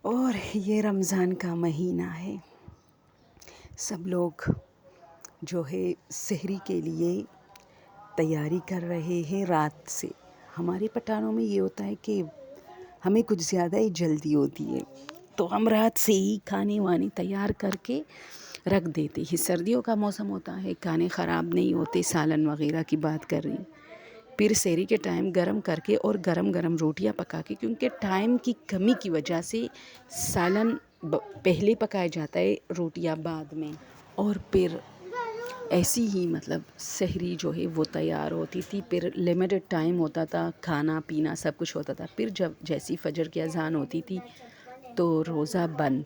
اور یہ رمضان کا مہینہ ہے، سب لوگ جو ہے سحری کے لیے تیاری کر رہے ہیں رات سے۔ ہمارے پٹھانوں میں یہ ہوتا ہے کہ ہمیں کچھ زیادہ ہی جلدی ہوتی ہے، تو ہم رات سے ہی کھانے وانے تیار کر کے رکھ دیتے ہیں۔ سردیوں کا موسم ہوتا ہے، کھانے خراب نہیں ہوتے، سالن وغیرہ کی بات کر رہی ہوں۔ پھر سحری کے ٹائم گرم کر کے اور گرم گرم روٹیاں پکا کے، کیونکہ ٹائم کی کمی کی وجہ سے سالن پہلے پکایا جاتا ہے، روٹیاں بعد میں، اور پھر ایسی ہی مطلب سحری جو ہے وہ تیار ہوتی تھی۔ پھر لمیٹڈ ٹائم ہوتا تھا، کھانا پینا سب کچھ ہوتا تھا۔ پھر جب جیسی فجر کی اذان ہوتی تھی تو روزہ بند۔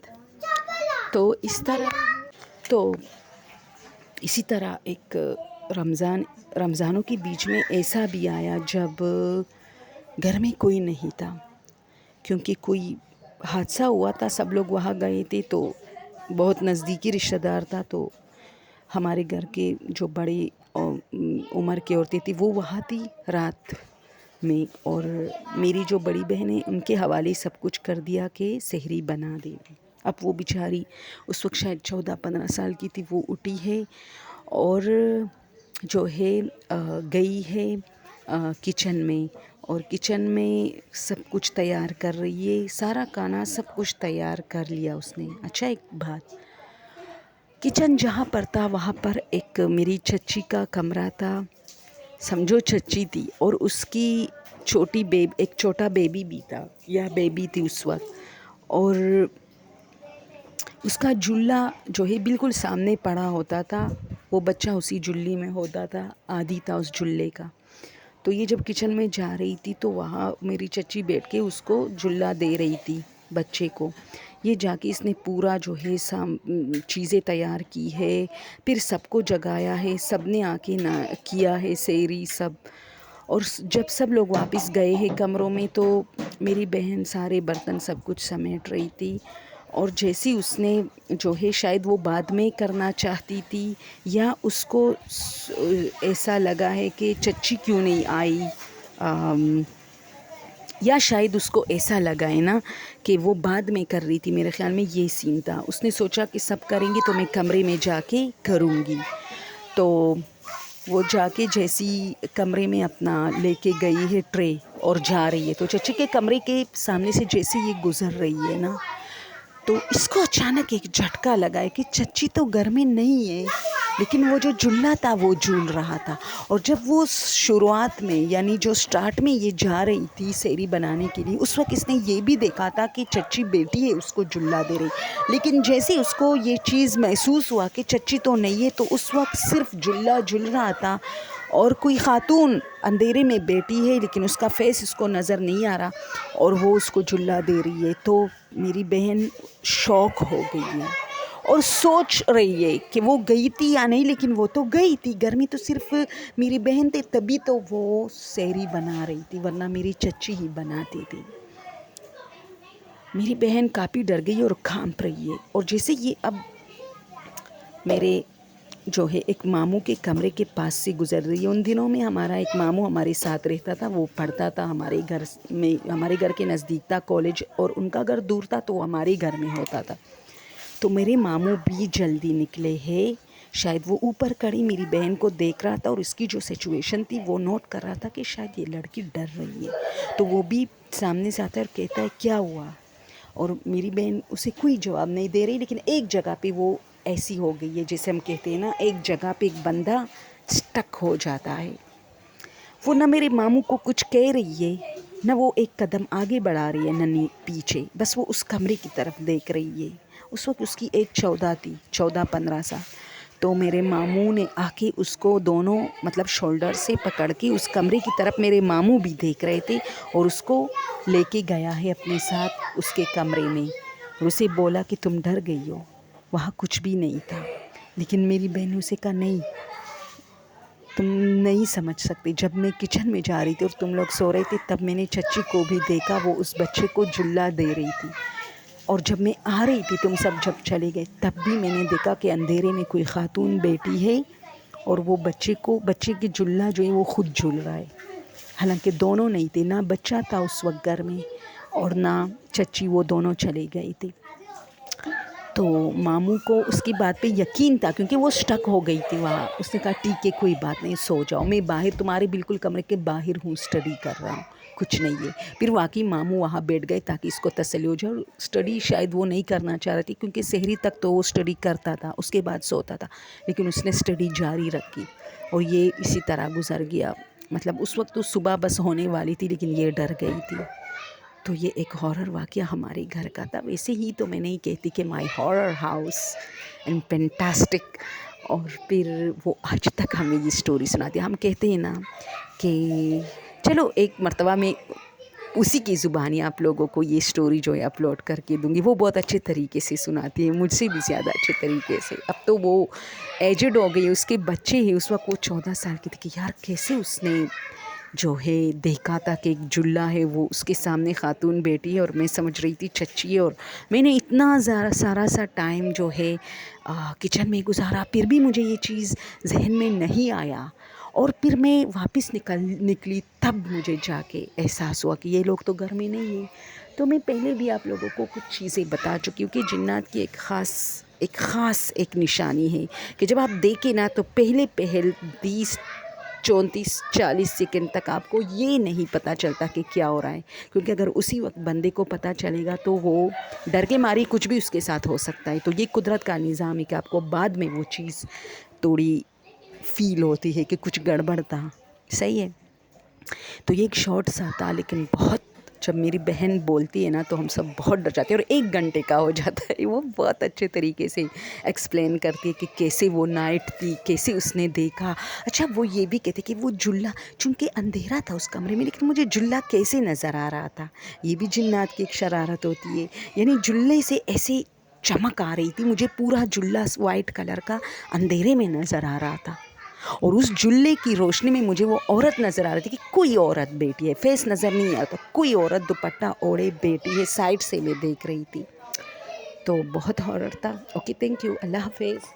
تو اسی طرح ایک رمضانوں کے بیچ میں ایسا بھی آیا جب گھر میں کوئی نہیں تھا، کیونکہ کوئی حادثہ ہوا تھا، سب لوگ وہاں گئے تھے، تو بہت نزدیکی رشتہ دار تھا، تو ہمارے گھر کے جو بڑے عمر کی عورتیں تھیں وہ وہاں تھی رات میں، اور میری جو بڑی بہن ہے ان کے حوالے سب کچھ کر دیا کہ سحری بنا دے۔ اب وہ بیچاری اس وقت شاید 14-15 سال کی تھی، وہ اٹھی ہے اور جو ہے گئی ہے کچن میں، اور کچن میں سب کچھ تیار کر رہی ہے، سارا کھانا سب کچھ تیار کر لیا اس نے۔ اچھا، ایک بات، کچن جہاں پر تھا وہاں پر ایک میری چچی کا کمرہ تھا، سمجھو چچی تھی، اور اس کی ایک چھوٹا بیبی بھی تھا، یا بیبی تھی اس وقت، اور اس کا جھولا جو ہے بالکل سامنے پڑا ہوتا تھا، وہ بچہ اسی جھولی میں ہوتا تھا، عادی تھا اس جھولے کا۔ تو یہ جب کچن میں جا رہی تھی تو وہاں میری چچی بیٹھ کے اس کو جھولا دے رہی تھی بچے کو۔ یہ جا کے اس نے پورا جو ہے چیزیں تیار کی ہے، پھر سب کو جگایا ہے، سب نے آ کے کیا ہے سحری سب، اور جب سب لوگ واپس گئے ہیں کمروں میں تو میری بہن سارے برتن سب کچھ سمیٹ رہی تھی، اور جیسی اس نے جو ہے شاید وہ بعد میں کرنا چاہتی تھی، یا اس کو ایسا لگا ہے کہ چچی کیوں نہیں آئی، یا شاید اس کو ایسا لگا ہے نا کہ وہ بعد میں کر رہی تھی، میرے خیال میں یہ سین تھا۔ اس نے سوچا کہ سب کریں گی تو میں کمرے میں جا کے کروں گی، تو وہ جا کے جیسی کمرے میں اپنا لے کے گئی ہے ٹرے اور جا رہی ہے، تو چچی کے کمرے کے سامنے سے جیسے یہ گزر رہی ہے نا، تو اس کو اچانک ایک جھٹکا لگا ہے کہ چچی تو گھر میں نہیں ہے، لیکن وہ جو جھولا تھا وہ جھول رہا تھا۔ اور جب وہ شروعات میں یعنی جو سٹارٹ میں یہ جا رہی تھی سحری بنانے کے لیے، اس وقت اس نے یہ بھی دیکھا تھا کہ چچی بیٹی ہے اس کو جھولا دے رہی، لیکن جیسے اس کو یہ چیز محسوس ہوا کہ چچی تو نہیں ہے، تو اس وقت صرف جھولا جھول رہا تھا، اور کوئی خاتون اندھیرے میں بیٹھی ہے لیکن اس کا فیس اس کو نظر نہیں آ رہا، اور وہ اس کو جھولا دے رہی ہے۔ تو میری بہن شوق ہو گئی ہے اور سوچ رہی ہے کہ وہ گئی تھی یا نہیں، لیکن وہ تو گئی تھی، گھر میں تو صرف میری بہن تھی، تبھی تو وہ سحری بنا رہی تھی، ورنہ میری چچی ہی بناتی تھی۔ میری بہن کافی ڈر گئی اور کانپ رہی ہے، اور جیسے یہ اب میرے جو ہے ایک ماموں کے کمرے کے پاس سے گزر رہی ہے۔ ان دنوں میں ہمارا ایک ماموں ہمارے ساتھ رہتا تھا، وہ پڑھتا تھا ہمارے گھر میں، ہمارے گھر کے نزدیک تھا کالج، اور ان کا گھر دور تھا تو وہ ہمارے گھر میں ہوتا تھا۔ تو میرے ماموں بھی جلدی نکلے ہیں، شاید وہ اوپر کھڑی میری بہن کو دیکھ رہا تھا، اور اس کی جو سچویشن تھی وہ نوٹ کر رہا تھا کہ شاید یہ لڑکی ڈر رہی ہے، تو وہ بھی سامنے سے آتا ہے اور کہتا ہے کیا ہوا، اور میری بہن اسے کوئی جواب نہیں دے رہی، لیکن ایک جگہ پہ وہ ایسی ہو گئی ہے جیسے ہم کہتے ہیں نا، ایک جگہ پہ ایک بندہ سٹک ہو جاتا ہے۔ وہ نہ میرے ماموں کو کچھ کہہ رہی ہے، نہ وہ ایک قدم آگے بڑھا رہی ہے نہ پیچھے، بس وہ اس کمرے کی طرف دیکھ رہی ہے۔ اس وقت اس کی ایج 14 تھی، 14-15 سال۔ تو میرے ماموں نے آ کے اس کو دونوں مطلب شولڈر سے پکڑ کے اس کمرے کی طرف، میرے ماموں بھی دیکھ رہے تھے، اور اس کو لے کے گیا ہے اپنے ساتھ اس کے کمرے میں، اور اسے بولا کہ تم ڈر گئی ہو، وہاں کچھ بھی نہیں تھا۔ لیکن میری بہن نے اسے کہا نہیں، تم نہیں سمجھ سکتے، جب میں کچن میں جا رہی تھی اور تم لوگ سو رہے تھے تب میں نے چچی کو بھی دیکھا، وہ اس بچے کو جھولا دے رہی تھی، اور جب میں آ رہی تھی تم سب جب چلے گئے تب بھی میں نے دیکھا کہ اندھیرے میں کوئی خاتون بیٹی ہے، اور وہ بچے کی جھولا جو ہے وہ خود جھول رہا ہے، حالانکہ دونوں نہیں تھے، نہ بچہ تھا اس وقت گھر میں، اور نہ چچی، وہ دونوں چلی گئی تھی. تو ماموں کو اس کی بات پہ یقین تھا کیونکہ وہ اسٹک ہو گئی تھی وہاں. اس نے کہا ٹھیک ہے کوئی بات نہیں، سو جاؤ، میں باہر تمہارے بالکل کمرے کے باہر ہوں، اسٹڈی کر رہا ہوں، کچھ نہیں ہے. پھر واقعی ماموں وہاں بیٹھ گئے تاکہ اس کو تسلی ہو جائے. اسٹڈی شاید وہ نہیں کرنا چاہ رہی تھی کیونکہ سحری تک تو وہ اسٹڈی کرتا تھا، اس کے بعد سوتا تھا، لیکن اس نے اسٹڈی جاری رکھی اور یہ اسی طرح گزر گیا. مطلب اس وقت تو صبح بس ہونے والی تھی لیکن یہ ڈر گئی تھی. تو یہ ایک ہارر واقعہ ہمارے گھر کا تھا. ویسے ہی تو میں نہیں کہتی کہ مائی ہارر ہاؤس اینڈ فینٹاسٹک. اور پھر وہ آج تک ہمیں یہ اسٹوری سناتی ہے. ہم کہتے ہیں نا کہ چلو ایک مرتبہ میں اسی کی زبانی آپ لوگوں کو یہ اسٹوری جو ہے اپلوڈ کر کے دوں گی. وہ بہت اچھے طریقے سے سناتی ہے، مجھ سے بھی زیادہ اچھے طریقے سے. اب تو وہ ایجڈ ہو گئی، اس کے بچے ہیں. اس وقت وہ 14 سال کی تھی کہ یار کیسے اس نے جو ہے دیکھا تھا کہ ایک جلا ہے، وہ اس کے سامنے خاتون بیٹی ہے اور میں سمجھ رہی تھی چچی ہے. اور میں نے اتنا سارا سا ٹائم جو ہے کچن میں گزارا، پھر بھی مجھے یہ چیز ذہن میں نہیں آیا. اور پھر میں واپس نکلی تب مجھے جا کے احساس ہوا کہ یہ لوگ تو گھر میں نہیں ہیں. تو میں پہلے بھی آپ لوگوں کو کچھ چیزیں بتا چکی ہوں کہ جنات کی ایک خاص نشانی ہے کہ جب آپ دیکھیں نا تو پہلے 34-40 سیکنڈ تک آپ کو یہ نہیں پتہ چلتا کہ کیا ہو رہا ہے. کیونکہ اگر اسی وقت بندے کو پتہ چلے گا تو وہ ڈر کے ماری کچھ بھی اس کے ساتھ ہو سکتا ہے. تو یہ قدرت کا نظام ہے کہ آپ کو بعد میں وہ چیز تھوڑی فیل ہوتی ہے کہ کچھ گڑبڑ تھا. صحیح ہے. تو یہ ایک شارٹ سا تھا لیکن بہت، جب میری بہن بولتی ہے نا تو ہم سب بہت ڈر جاتے ہیں. اور 1 گھنٹے کا ہو جاتا ہے. وہ بہت اچھے طریقے سے ایکسپلین کرتی ہے کہ کیسے وہ نائٹ تھی، کیسے اس نے دیکھا. اچھا وہ یہ بھی کہتے کہ وہ جلا، چونکہ اندھیرا تھا اس کمرے میں لیکن مجھے جلا کیسے نظر آ رہا تھا. یہ بھی جنات کی ایک شرارت ہوتی ہے. یعنی جلے سے ایسے چمک آ رہی تھی، مجھے پورا جلا وائٹ کلر کا اندھیرے میں نظر آ رہا تھا. اور اس جلے کی روشنی میں مجھے وہ عورت نظر آ رہی تھی کہ کوئی عورت بیٹھی ہے. فیس نظر نہیں آتا، کوئی عورت دوپٹہ اوڑھے بیٹھی ہے. سائڈ سے میں دیکھ رہی تھی. تو بہت ہارر تھا. Okay, thank you. اللہ حافظ.